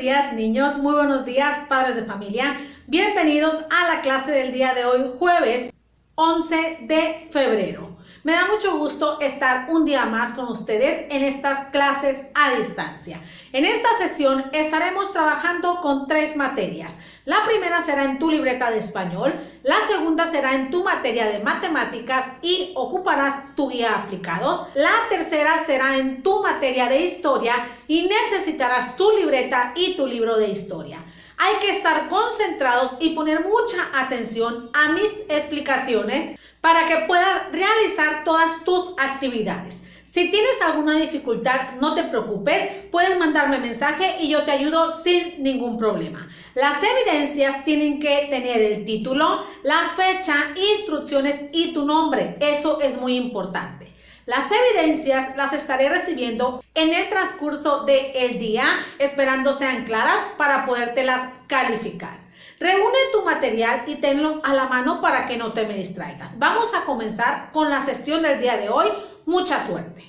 días, niños, muy buenos días, padres de familia. Bienvenidos a la clase del día de hoy, jueves 11 de febrero. Me da mucho gusto estar un día más con ustedes en estas clases a distancia. En esta sesión estaremos trabajando con 3 materias. La primera será en tu libreta de español, la segunda será en tu materia de matemáticas y ocuparás tu guía aplicados. La tercera será en tu materia de historia y necesitarás tu libreta y tu libro de historia. Hay que estar concentrados y poner mucha atención a mis explicaciones para que puedas realizar todas tus actividades. Si tienes alguna dificultad, no te preocupes, puedes mandarme mensaje y yo te ayudo sin ningún problema. Las evidencias tienen que tener el título, la fecha, instrucciones y tu nombre. Eso es muy importante. Las evidencias las estaré recibiendo en el transcurso del día, esperando sean claras para podértelas calificar. Reúne tu material y tenlo a la mano para que no te me distraigas. Vamos a comenzar con la sesión del día de hoy. Mucha suerte.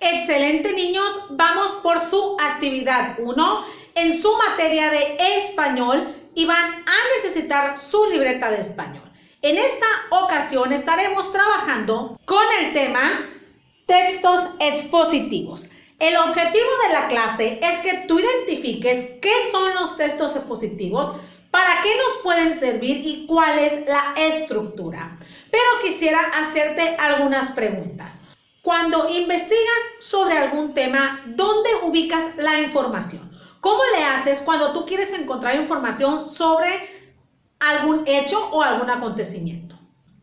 Excelente, niños. Vamos por su actividad 1 en su materia de español y van a necesitar su libreta de español. En esta ocasión estaremos trabajando con el tema textos expositivos. El objetivo de la clase es que tú identifiques qué son los textos expositivos, para qué nos pueden servir y cuál es la estructura. Pero quisiera hacerte algunas preguntas. Cuando investigas sobre algún tema, ¿dónde ubicas la información? ¿Cómo le haces cuando tú quieres encontrar información sobre algún hecho o algún acontecimiento?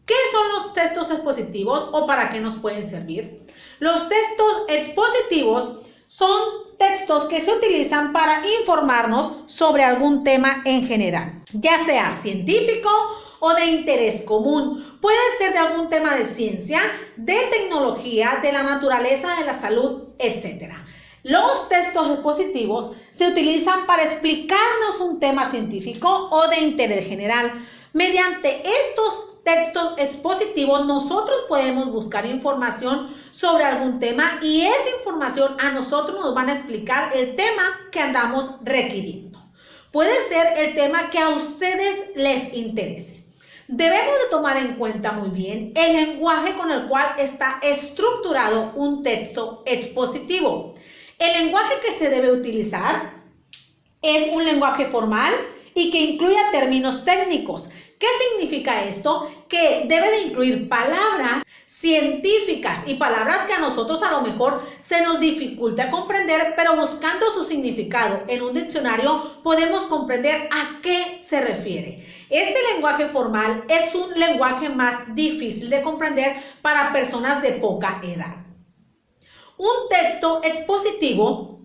¿Qué son los textos expositivos o para qué nos pueden servir? Los textos expositivos son textos que se utilizan para informarnos sobre algún tema en general, ya sea científico o de interés común. Puede ser de algún tema de ciencia, de tecnología, de la naturaleza, de la salud, etc. Los textos expositivos se utilizan para explicarnos un tema científico o de interés general. Mediante estos textos expositivos nosotros podemos buscar información sobre algún tema y esa información a nosotros nos van a explicar el tema que andamos requiriendo. Puede ser el tema que a ustedes les interese. Debemos de tomar en cuenta muy bien el lenguaje con el cual está estructurado un texto expositivo. El lenguaje que se debe utilizar es un lenguaje formal y que incluya términos técnicos. ¿Qué significa esto? Que debe de incluir palabras científicas y palabras que a nosotros a lo mejor se nos dificulta comprender, pero buscando su significado en un diccionario podemos comprender a qué se refiere. Este lenguaje formal es un lenguaje más difícil de comprender para personas de poca edad. Un texto expositivo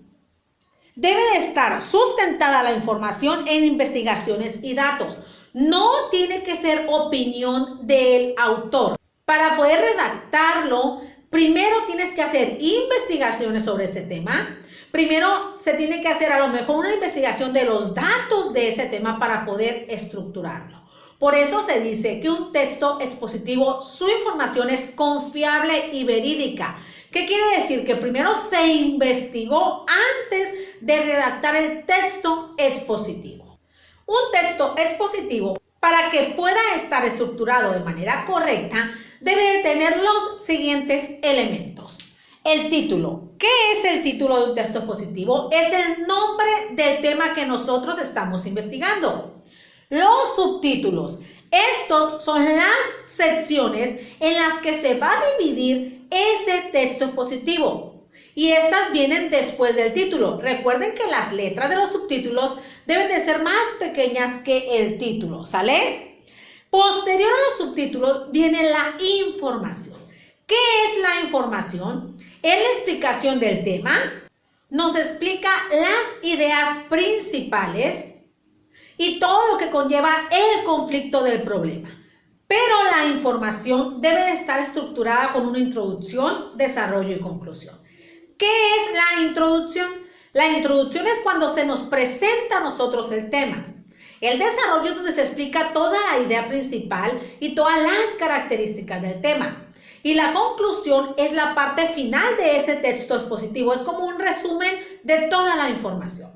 debe de estar sustentada la información en investigaciones y datos. No tiene que ser opinión del autor. Para poder redactarlo, primero tienes que hacer investigaciones sobre ese tema. Primero se tiene que hacer a lo mejor una investigación de los datos de ese tema para poder estructurarlo. Por eso se dice que un texto expositivo, su información es confiable y verídica. ¿Qué quiere decir? Que primero se investigó antes de redactar el texto expositivo. Un texto expositivo, para que pueda estar estructurado de manera correcta, debe de tener los siguientes elementos. El título. ¿Qué es el título de un texto expositivo? Es el nombre del tema que nosotros estamos investigando. Los subtítulos. Estos son las secciones en las que se va a dividir ese texto expositivo. Y estas vienen después del título. Recuerden que las letras de los subtítulos deben de ser más pequeñas que el título, ¿sale? Posterior a los subtítulos viene la información. ¿Qué es la información? Es la explicación del tema. Nos explica las ideas principales y todo lo que conlleva el conflicto del problema. Pero la información debe de estar estructurada con una introducción, desarrollo y conclusión. ¿Qué es la introducción? La introducción es cuando se nos presenta a nosotros el tema. El desarrollo es donde se explica toda la idea principal y todas las características del tema. Y la conclusión es la parte final de ese texto expositivo, es como un resumen de toda la información.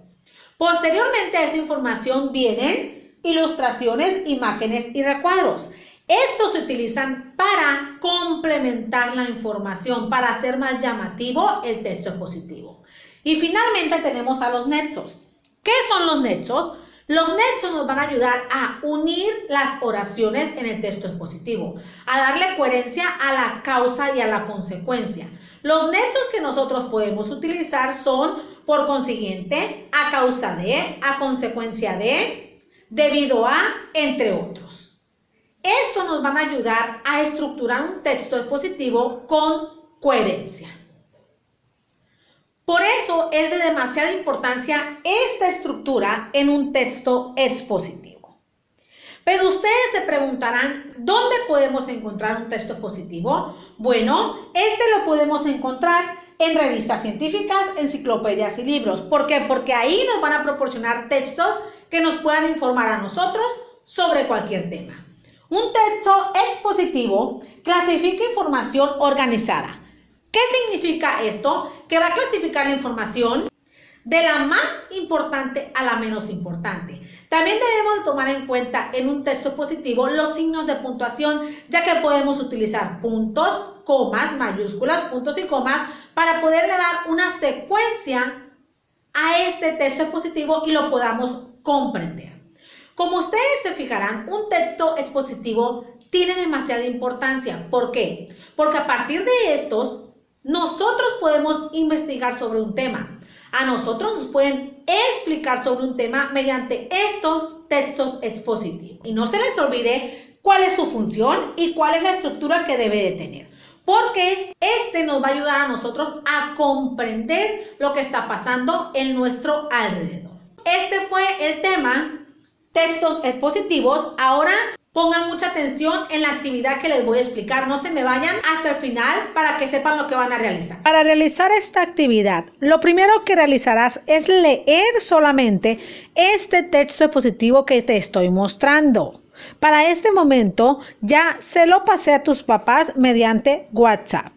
Posteriormente a esa información vienen ilustraciones, imágenes y recuadros. Estos se utilizan para complementar la información, para hacer más llamativo el texto expositivo. Y finalmente tenemos a los nexos. ¿Qué son los nexos? Los nexos nos van a ayudar a unir las oraciones en el texto expositivo, a darle coherencia a la causa y a la consecuencia. Los nexos que nosotros podemos utilizar son, por consiguiente, a causa de, a consecuencia de, debido a, entre otros. Esto nos van a ayudar a estructurar un texto expositivo con coherencia. Por eso es de demasiada importancia esta estructura en un texto expositivo. Pero ustedes se preguntarán, ¿dónde podemos encontrar un texto expositivo? Bueno, este lo podemos encontrar en revistas científicas, enciclopedias y libros. ¿Por qué? Porque ahí nos van a proporcionar textos que nos puedan informar a nosotros sobre cualquier tema. Un texto expositivo clasifica información organizada. ¿Qué significa esto? Que va a clasificar la información de la más importante a la menos importante. También debemos tomar en cuenta en un texto expositivo los signos de puntuación, ya que podemos utilizar puntos, comas, mayúsculas, puntos y comas para poderle dar una secuencia a este texto expositivo y lo podamos comprender. Como ustedes se fijarán, un texto expositivo tiene demasiada importancia. ¿Por qué? Porque a partir de estos, nosotros podemos investigar sobre un tema. A nosotros nos pueden explicar sobre un tema mediante estos textos expositivos. Y no se les olvide cuál es su función y cuál es la estructura que debe de tener. Porque este nos va a ayudar a nosotros a comprender lo que está pasando en nuestro alrededor. Este fue el tema, textos expositivos. Ahora pongan mucha atención en la actividad que les voy a explicar. No se me vayan hasta el final para que sepan lo que van a realizar. Para realizar esta actividad, lo primero que realizarás es leer solamente este texto expositivo que te estoy mostrando. Para este momento ya se lo pasé a tus papás mediante WhatsApp.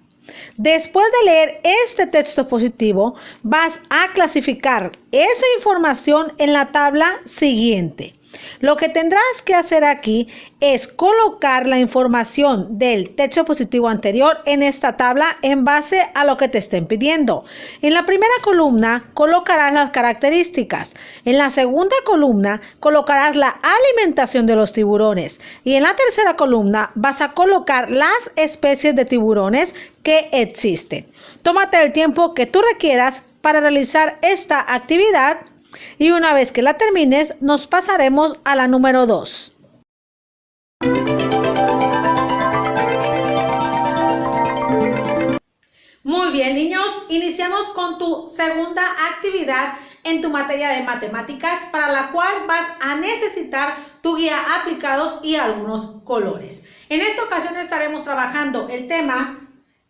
Después de leer este texto expositivo, vas a clasificar esa información en la tabla siguiente. Lo que tendrás que hacer aquí es colocar la información del texto expositivo anterior en esta tabla en base a lo que te estén pidiendo. En la primera columna colocarás las características. En la segunda columna colocarás la alimentación de los tiburones. Y en la tercera columna vas a colocar las especies de tiburones que existen. Tómate el tiempo que tú requieras para realizar esta actividad. Y una vez que la termines, nos pasaremos a la número 2. Muy bien, niños, iniciamos con tu segunda actividad en tu materia de matemáticas, para la cual vas a necesitar tu guía aplicados y algunos colores. En esta ocasión estaremos trabajando el tema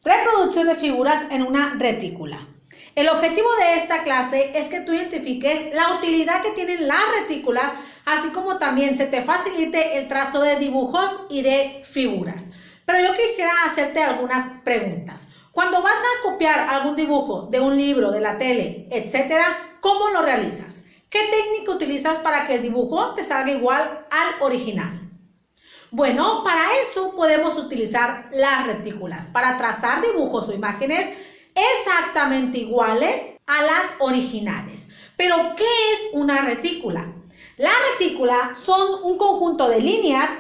reproducción de figuras en una retícula. El objetivo de esta clase es que tú identifiques la utilidad que tienen las retículas, así como también se te facilite el trazo de dibujos y de figuras. Pero yo quisiera hacerte algunas preguntas. Cuando vas a copiar algún dibujo de un libro, de la tele, etcétera, ¿cómo lo realizas? ¿Qué técnica utilizas para que el dibujo te salga igual al original? Bueno, para eso podemos utilizar las retículas, para trazar dibujos o imágenes exactamente iguales a las originales. Pero, ¿qué es una retícula? Las retículas son un conjunto de líneas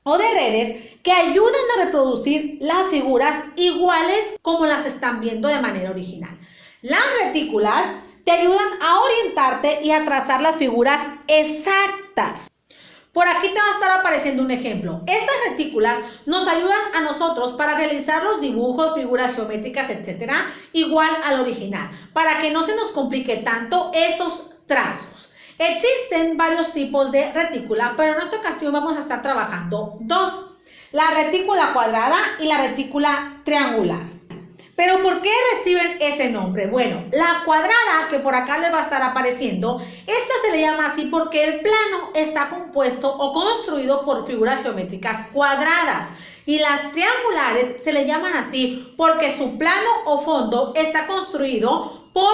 o de redes que ayudan a reproducir las figuras iguales como las están viendo de manera original. Las retículas te ayudan a orientarte y a trazar las figuras exactas. Por aquí te va a estar apareciendo un ejemplo. Estas retículas nos ayudan a nosotros para realizar los dibujos, figuras geométricas, etcétera, igual al original, para que no se nos complique tanto esos trazos. Existen varios tipos de retícula, pero en esta ocasión vamos a estar trabajando dos: la retícula cuadrada y la retícula triangular. ¿Pero por qué reciben ese nombre? Bueno, la cuadrada, que por acá le va a estar apareciendo, esta se le llama así porque el plano está compuesto o construido por figuras geométricas cuadradas, Y las triangulares se le llaman así porque su plano o fondo está construido por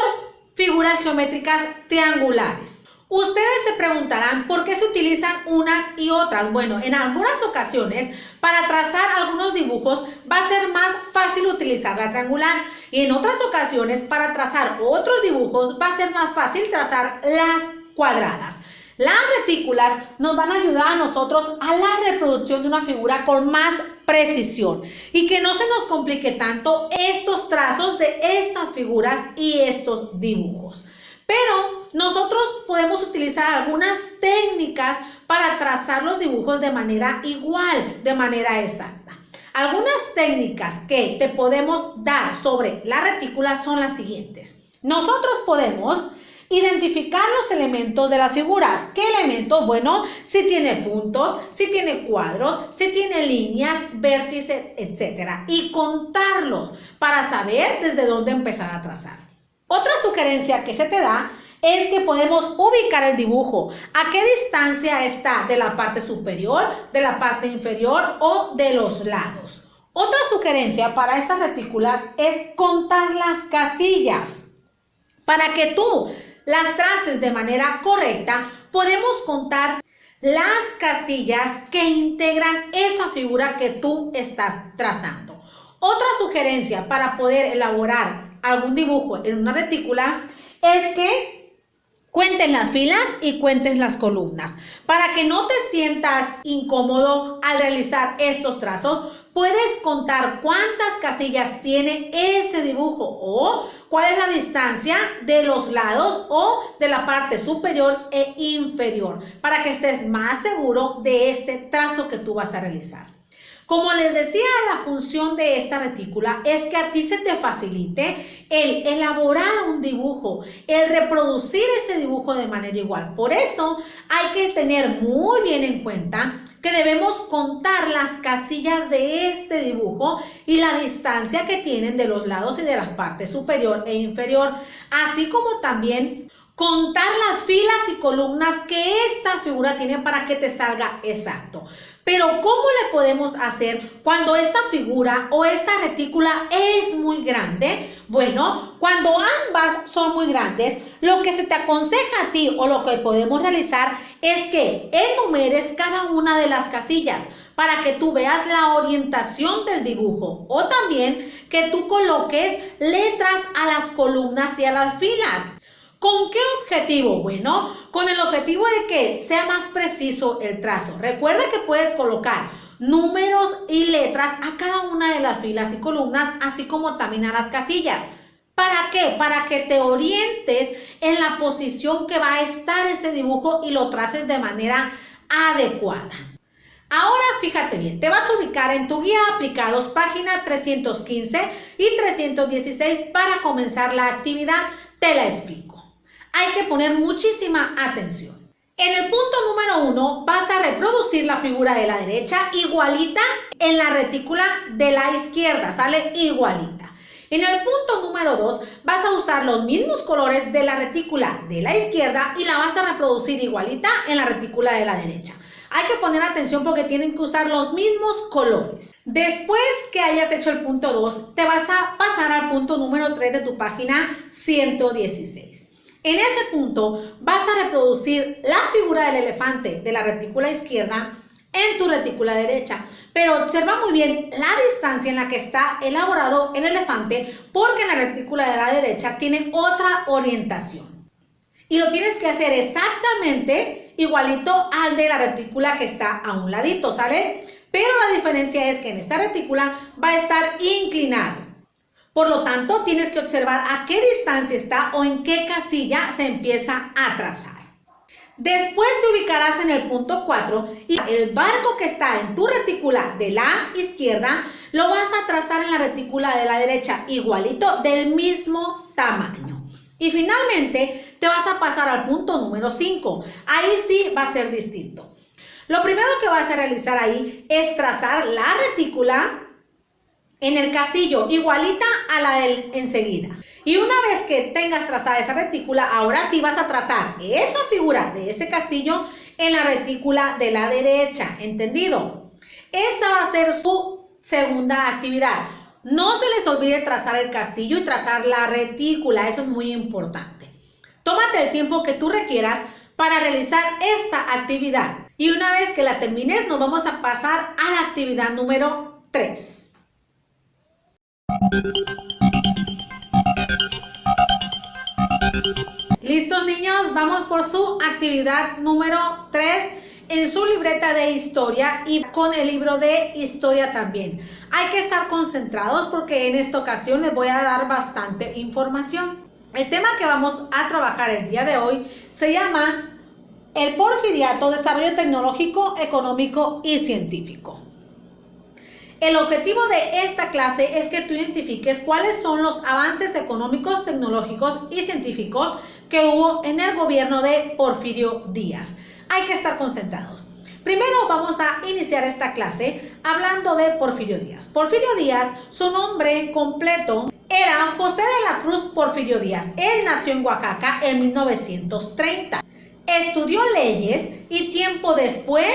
figuras geométricas triangulares. Ustedes se preguntarán por qué se utilizan unas y otras. Bueno, en algunas ocasiones para trazar algunos dibujos va a ser más fácil utilizar la triangular y en otras ocasiones para trazar otros dibujos va a ser más fácil trazar las cuadradas. Las retículas nos van a ayudar a nosotros a la reproducción de una figura con más precisión y que no se nos complique tanto estos trazos de estas figuras y estos dibujos. Pero nosotros podemos utilizar algunas técnicas para trazar los dibujos de manera igual, de manera exacta. Algunas técnicas que te podemos dar sobre la retícula son las siguientes. Nosotros podemos identificar los elementos de las figuras. ¿Qué elementos? Bueno, si tiene puntos, si tiene cuadros, si tiene líneas, vértices, etc. Y contarlos para saber desde dónde empezar a trazar. Otra sugerencia que se te da es que podemos ubicar el dibujo. ¿A qué distancia está de la parte superior, de la parte inferior o de los lados? Otra sugerencia para esas retículas es contar las casillas. Para que tú las traces de manera correcta, podemos contar las casillas que integran esa figura que tú estás trazando. Otra sugerencia para poder elaborar algún dibujo en una retícula es que cuenten las filas y cuentes las columnas. Para que no te sientas incómodo al realizar estos trazos, puedes contar cuántas casillas tiene ese dibujo o cuál es la distancia de los lados o de la parte superior e inferior para que estés más seguro de este trazo que tú vas a realizar. Como les decía, la función de esta retícula es que a ti se te facilite el elaborar un dibujo, el reproducir ese dibujo de manera igual. Por eso hay que tener muy bien en cuenta que debemos contar las casillas de este dibujo y la distancia que tienen de los lados y de las partes superior e inferior, así como también contar las filas y columnas que esta figura tiene para que te salga exacto. Pero ¿cómo le podemos hacer cuando esta figura o esta retícula es muy grande? Bueno, cuando ambas son muy grandes, lo que se te aconseja a ti o lo que podemos realizar es que enumeres cada una de las casillas para que tú veas la orientación del dibujo o también que tú coloques letras a las columnas y a las filas. ¿Con qué objetivo? Bueno, con el objetivo de que sea más preciso el trazo. Recuerda que puedes colocar números y letras a cada una de las filas y columnas, así como también a las casillas. ¿Para qué? Para que te orientes en la posición que va a estar ese dibujo y lo traces de manera adecuada. Ahora fíjate bien, te vas a ubicar en tu guía aplicados página 315 y 316 para comenzar la actividad. Te la explico. Hay que poner muchísima atención. En el punto número 1 vas a reproducir la figura de la derecha igualita en la retícula de la izquierda, sale igualita. En el punto número 2 vas a usar los mismos colores de la retícula de la izquierda y la vas a reproducir igualita en la retícula de la derecha. Hay que poner atención porque tienen que usar los mismos colores. Después que hayas hecho el punto 2, te vas a pasar al punto número 3 de tu página 116. En ese punto vas a reproducir la figura del elefante de la retícula izquierda en tu retícula derecha. Pero observa muy bien la distancia en la que está elaborado el elefante porque en la retícula de la derecha tiene otra orientación. Y lo tienes que hacer exactamente igualito al de la retícula que está a un ladito, ¿sale? Pero la diferencia es que en esta retícula va a estar inclinado. Por lo tanto, tienes que observar a qué distancia está o en qué casilla se empieza a trazar. Después te ubicarás en el punto 4 y el barco que está en tu retícula de la izquierda lo vas a trazar en la retícula de la derecha, igualito, del mismo tamaño. Y finalmente te vas a pasar al punto número 5. Ahí sí va a ser distinto. Lo primero que vas a realizar ahí es trazar la retícula en el castillo, igualita a la del enseguida. Y una vez que tengas trazada esa retícula, ahora sí vas a trazar esa figura de ese castillo en la retícula de la derecha, ¿entendido? Esa va a ser su Segunda actividad, no se les olvide trazar el castillo y trazar la retícula, eso es muy importante. Tómate el tiempo que tú requieras para realizar esta actividad. Y una vez que la termines, nos vamos a pasar a la actividad número 3. ¿Listos, niños? Vamos por su actividad número 3 en su libreta de historia y con el libro de historia también. Hay que estar concentrados porque en esta ocasión les voy a dar bastante información. El tema que vamos a trabajar el día de hoy se llama el Porfiriato, desarrollo tecnológico, económico y científico. El objetivo de esta clase es que tú identifiques cuáles son los avances económicos, tecnológicos y científicos que hubo en el gobierno de Porfirio Díaz. Hay que estar concentrados. Primero vamos a iniciar esta clase hablando de Porfirio Díaz. Porfirio Díaz, su nombre completo era José de la Cruz Porfirio Díaz. Él nació en Oaxaca en 1930. Estudió leyes y tiempo después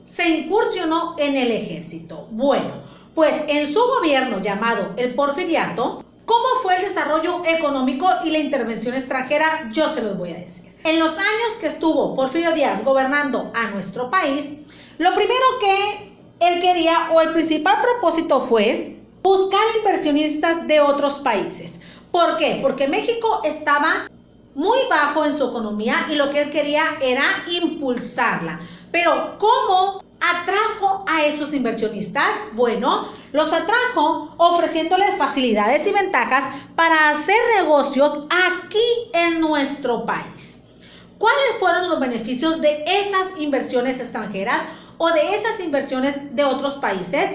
se incursionó en el ejército. Bueno, pues en su gobierno llamado el Porfiriato, ¿cómo fue el desarrollo económico y la intervención extranjera? Yo se los voy a decir. En los años que estuvo Porfirio Díaz gobernando a nuestro país, lo primero que él quería o el principal propósito fue buscar inversionistas de otros países. ¿Por qué? Porque México estaba muy bajo en su economía y lo que él quería era impulsarla. Pero ¿cómo atrajo a esos inversionistas? Bueno, los atrajo ofreciéndoles facilidades y ventajas para hacer negocios aquí en nuestro país. ¿Cuáles fueron los beneficios de esas inversiones extranjeras o de esas inversiones de otros países?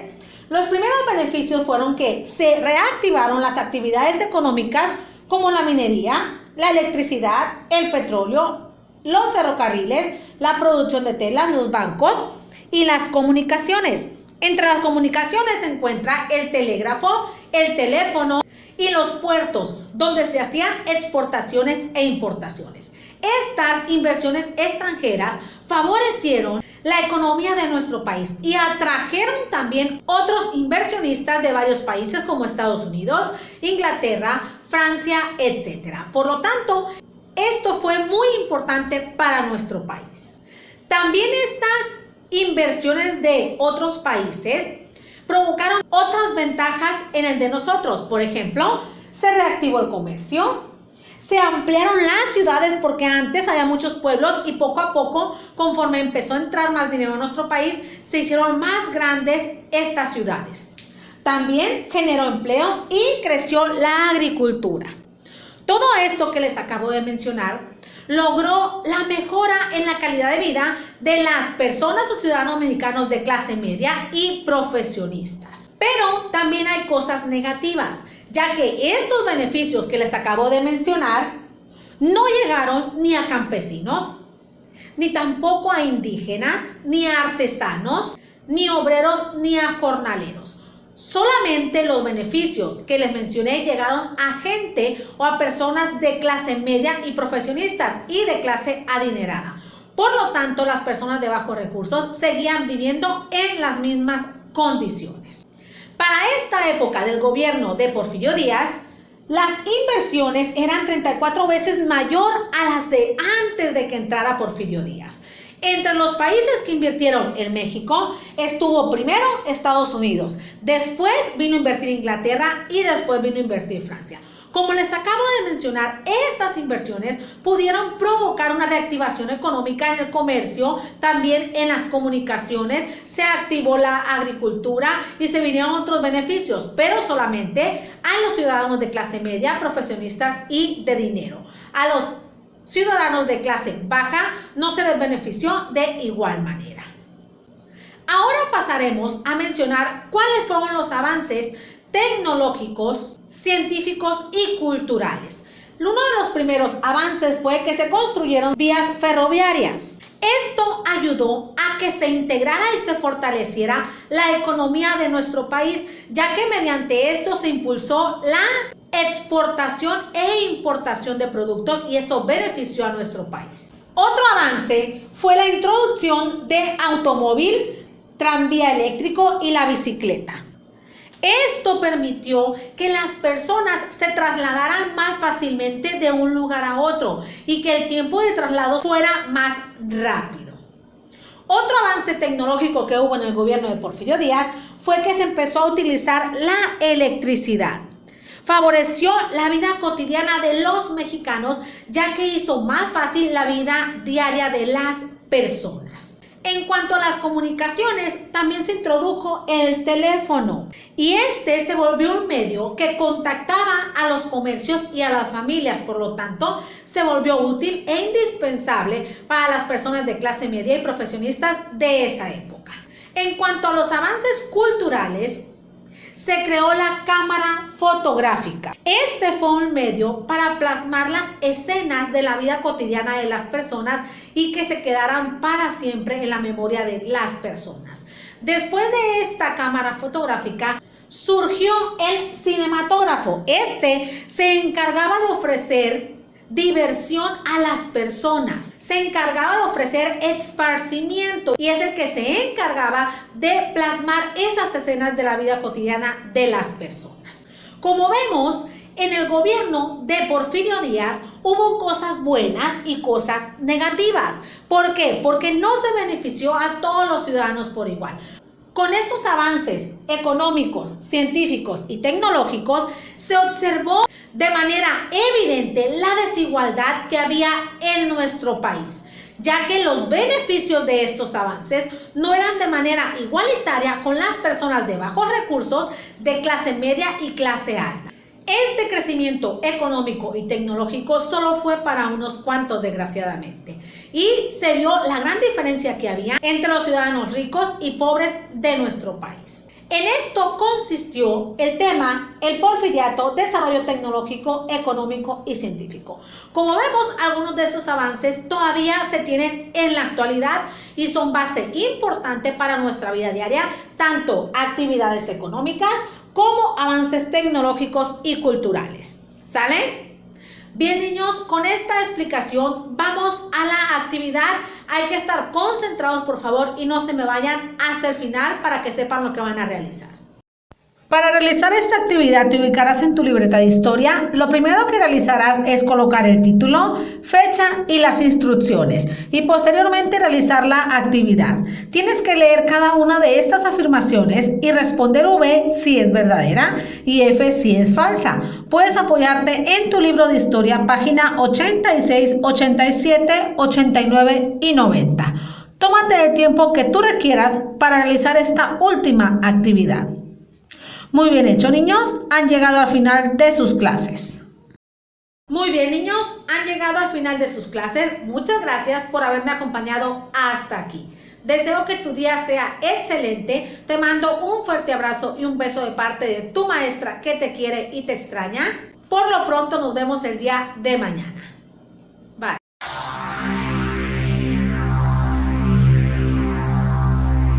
Los primeros beneficios fueron que se reactivaron las actividades económicas como la minería, la electricidad, el petróleo, los ferrocarriles, la producción de telas, los bancos y las comunicaciones. Entre las comunicaciones se encuentra el telégrafo, el teléfono y los puertos, donde se hacían exportaciones e importaciones. Estas inversiones extranjeras favorecieron la economía de nuestro país y atrajeron también otros inversionistas de varios países como Estados Unidos, Inglaterra, Francia, etc. Por lo tanto, esto fue muy importante para nuestro país. También estas inversiones de otros países provocaron otras ventajas en el de nosotros. Por ejemplo, se reactivó el comercio, se ampliaron las ciudades porque antes había muchos pueblos y poco a poco, conforme empezó a entrar más dinero en nuestro país, se hicieron más grandes estas ciudades. También generó empleo y creció la agricultura. Todo esto que les acabo de mencionar logró la mejora en la calidad de vida de las personas o ciudadanos mexicanos de clase media y profesionistas. Pero también hay cosas negativas, ya que estos beneficios que les acabo de mencionar no llegaron ni a campesinos, ni tampoco a indígenas, ni a artesanos, ni obreros, ni a jornaleros. Solamente los beneficios que les mencioné llegaron a gente o a personas de clase media y profesionistas y de clase adinerada. Por lo tanto, las personas de bajos recursos seguían viviendo en las mismas condiciones. Para esta época del gobierno de Porfirio Díaz, las inversiones eran 34 veces mayor a las de antes de que entrara Porfirio Díaz. Entre los países que invirtieron en México estuvo primero Estados Unidos, después vino a invertir Inglaterra y después vino a invertir Francia. Como les acabo de mencionar, estas inversiones pudieron provocar una reactivación económica en el comercio, también en las comunicaciones, se activó la agricultura y se vinieron otros beneficios, pero solamente a los ciudadanos de clase media, profesionistas y de dinero. A los ciudadanos de clase baja no se les benefició de igual manera. Ahora pasaremos a mencionar cuáles fueron los avances tecnológicos, científicos y culturales. Uno de los primeros avances fue que se construyeron vías ferroviarias. Esto ayudó a que se integrara y se fortaleciera la economía de nuestro país, ya que mediante esto se impulsó la exportación e importación de productos y eso benefició a nuestro país. Otro avance fue la introducción de automóvil, tranvía eléctrico y la bicicleta. Esto permitió que las personas se trasladaran más fácilmente de un lugar a otro y que el tiempo de traslado fuera más rápido. Otro avance tecnológico que hubo en el gobierno de Porfirio Díaz fue que se empezó a utilizar la electricidad. Favoreció la vida cotidiana de los mexicanos, ya que hizo más fácil la vida diaria de las personas. En cuanto a las comunicaciones, también se introdujo el teléfono y este se volvió un medio que contactaba a los comercios y a las familias, por lo tanto, se volvió útil e indispensable para las personas de clase media y profesionistas de esa época. En cuanto a los avances culturales, se creó la cámara fotográfica. Este fue un medio para plasmar las escenas de la vida cotidiana de las personas y que se quedaran para siempre en la memoria de las personas. Después de esta cámara fotográfica, surgió el cinematógrafo. Este se encargaba de ofrecer diversión a las personas, se encargaba de ofrecer esparcimiento y es el que se encargaba de plasmar esas escenas de la vida cotidiana de las personas. Como vemos, en el gobierno de Porfirio Díaz hubo cosas buenas y cosas negativas. ¿Por qué? Porque no se benefició a todos los ciudadanos por igual. Con estos avances económicos, científicos y tecnológicos, se observó de manera evidente la desigualdad que había en nuestro país, ya que los beneficios de estos avances no eran de manera igualitaria con las personas de bajos recursos, de clase media y clase alta. Este crecimiento económico y tecnológico solo fue para unos cuantos, desgraciadamente, y se vio la gran diferencia que había entre los ciudadanos ricos y pobres de nuestro país. En esto consistió el tema, el porfiriato, desarrollo tecnológico, económico y científico. Como vemos, algunos de estos avances todavía se tienen en la actualidad y son base importante para nuestra vida diaria, tanto actividades económicas como avances tecnológicos y culturales. ¿Sale? Bien, niños, con esta explicación vamos a la actividad. Hay que estar concentrados, por favor, y no se me vayan hasta el final para que sepan lo que van a realizar. Para realizar esta actividad te ubicarás en tu libreta de historia. Lo primero que realizarás es colocar el título, fecha y las instrucciones y posteriormente realizar la actividad. Tienes que leer cada una de estas afirmaciones y responder V si es verdadera y F si es falsa. Puedes apoyarte en tu libro de historia, página 86, 87, 89 y 90. Tómate el tiempo que tú requieras para realizar esta última actividad. Muy bien hecho, niños, han llegado al final de sus clases. Muy bien, niños, han llegado al final de sus clases. Muchas gracias por haberme acompañado hasta aquí. Deseo que tu día sea excelente. Te mando un fuerte abrazo y un beso de parte de tu maestra que te quiere y te extraña. Por lo pronto nos vemos el día de mañana.